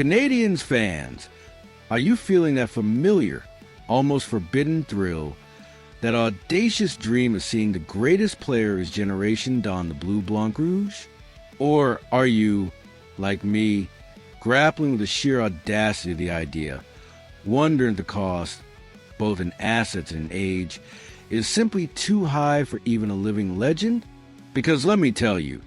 Canadiens fans, are you feeling that familiar, almost forbidden thrill, that audacious dream of seeing the greatest player of his generation don the blue blanc rouge? Or are you, like me, grappling with the sheer audacity of the idea, wondering if the cost, both in assets and age, is simply too high for even a living legend? Because let me tell you,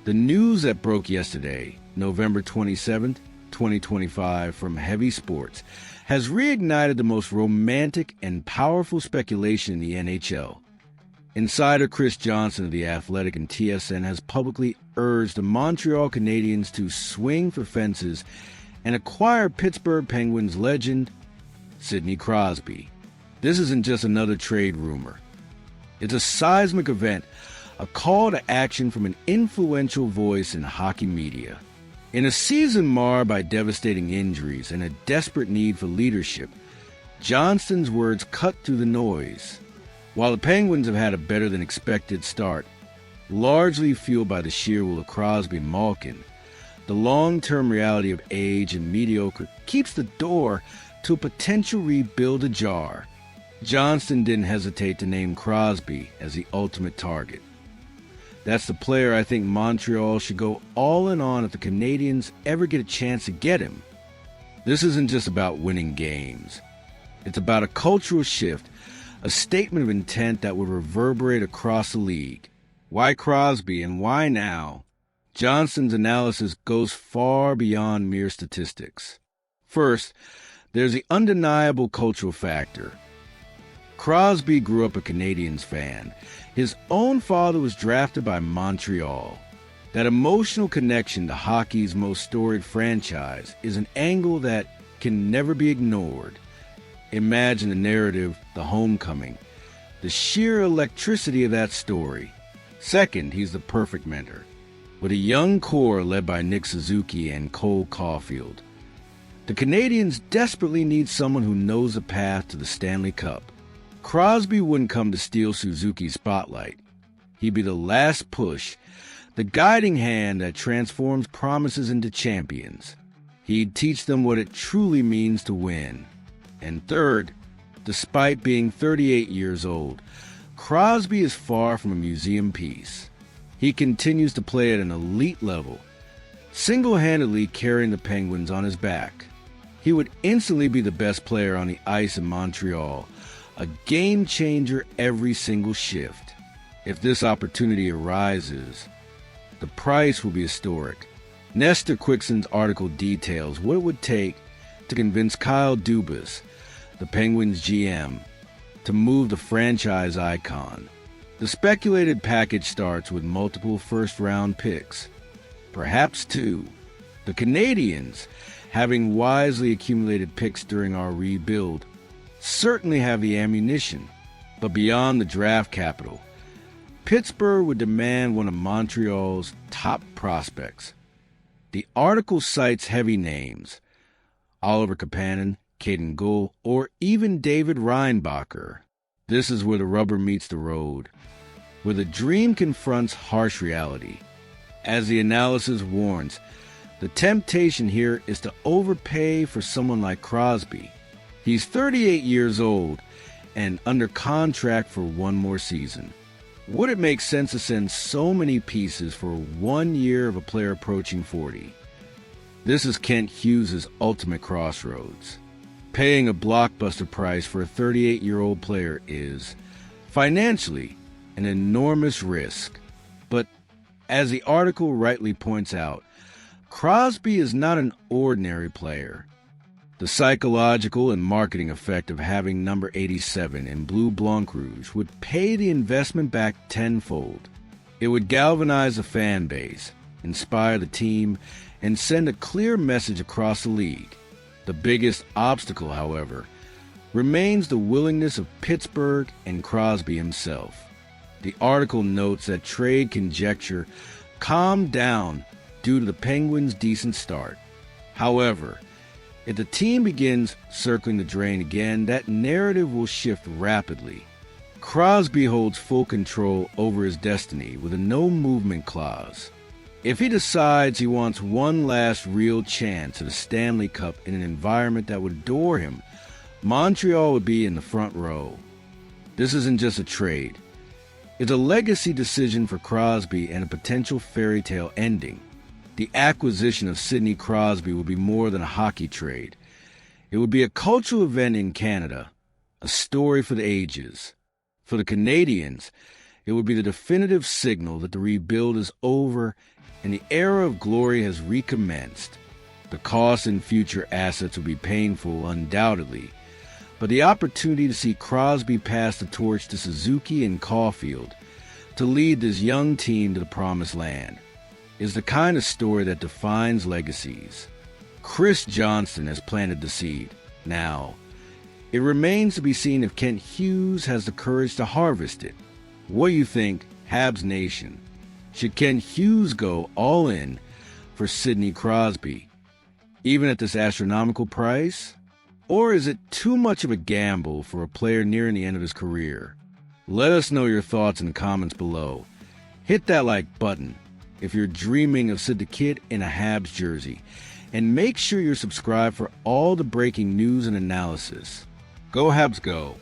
the news that broke yesterday, November 27th, 2025, from Heavy Sports, has reignited the most romantic and powerful speculation in the NHL. Insider Chris Johnson of The Athletic and TSN has publicly urged the Montreal Canadiens to swing for fences and acquire Pittsburgh Penguins legend Sidney Crosby. This isn't just another trade rumor. It's a seismic event, a call to action from an influential voice in hockey media. In a season marred by devastating injuries and a desperate need for leadership, Johnston's words cut through the noise. While the Penguins have had a better-than-expected start, largely fueled by the sheer will of Crosby and Malkin, the long-term reality of age and mediocre keeps the door to a potential rebuild ajar. Johnston didn't hesitate to name Crosby as the ultimate target. That's the player I think Montreal should go all in on if the Canadiens ever get a chance to get him. This isn't just about winning games. It's about a cultural shift, a statement of intent that would reverberate across the league. Why Crosby and why now? Johnston's analysis goes far beyond mere statistics. First, there's the undeniable cultural factor. Crosby grew up a Canadiens fan. His own father was drafted by Montreal. That emotional connection to hockey's most storied franchise is an angle that can never be ignored. Imagine the narrative, the homecoming, the sheer electricity of that story. Second, he's the perfect mentor. With a young core led by Nick Suzuki and Cole Caulfield, the Canadiens desperately need someone who knows the path to the Stanley Cup. Crosby wouldn't come to steal Suzuki's spotlight. He'd be the last push, the guiding hand that transforms promises into champions. He'd teach them what it truly means to win. And third, despite being 38 years old, Crosby is far from a museum piece. He continues to play at an elite level, single-handedly carrying the Penguins on his back. He would instantly be the best player on the ice in Montreal, a game changer every single shift. If this opportunity arises, the price will be historic. Nestor Quickson's article details what it would take to convince Kyle Dubas, the Penguins GM, to move the franchise icon. The speculated package starts with multiple first-round picks, perhaps two. The Canadiens, having wisely accumulated picks during our rebuild, certainly have the ammunition, but beyond the draft capital, Pittsburgh would demand one of Montreal's top prospects. The article cites heavy names, Oliver Kapanen, Caden Gull, or even David Reinbacher. This is where the rubber meets the road, where the dream confronts harsh reality. As the analysis warns, the temptation here is to overpay for someone like Crosby. He's 38 years old and under contract for one more season. Would it make sense to send so many pieces for 1 year of a player approaching 40? This is Kent Hughes' ultimate crossroads. Paying a blockbuster price for a 38-year-old player is, financially, an enormous risk. But, as the article rightly points out, Crosby is not an ordinary player. The psychological and marketing effect of having number 87 in Blue Blanc Rouge would pay the investment back tenfold. It would galvanize the fan base, inspire the team, and send a clear message across the league. The biggest obstacle, however, remains the willingness of Pittsburgh and Crosby himself. The article notes that trade conjecture calmed down due to the Penguins' decent start. However, if the team begins circling the drain again, that narrative will shift rapidly. Crosby holds full control over his destiny with a no-movement clause. If he decides he wants one last real chance at a Stanley Cup in an environment that would adore him, Montreal would be in the front row. This isn't just a trade. It's a legacy decision for Crosby and a potential fairy tale ending. The acquisition of Sidney Crosby would be more than a hockey trade. It would be a cultural event in Canada, a story for the ages. For the Canadiens, it would be the definitive signal that the rebuild is over and the era of glory has recommenced. The cost in future assets will be painful, undoubtedly, but the opportunity to see Crosby pass the torch to Suzuki and Caulfield to lead this young team to the promised land is the kind of story that defines legacies. Chris Johnston has planted the seed. Now, it remains to be seen if Kent Hughes has the courage to harvest it. What do you think, Habs Nation? Should Kent Hughes go all in for Sidney Crosby, even at this astronomical price? Or is it too much of a gamble for a player nearing the end of his career? Let us know your thoughts in the comments below. Hit that like button if you're dreaming of Sid the Kid in a Habs jersey. And make sure you're subscribed for all the breaking news and analysis. Go Habs go!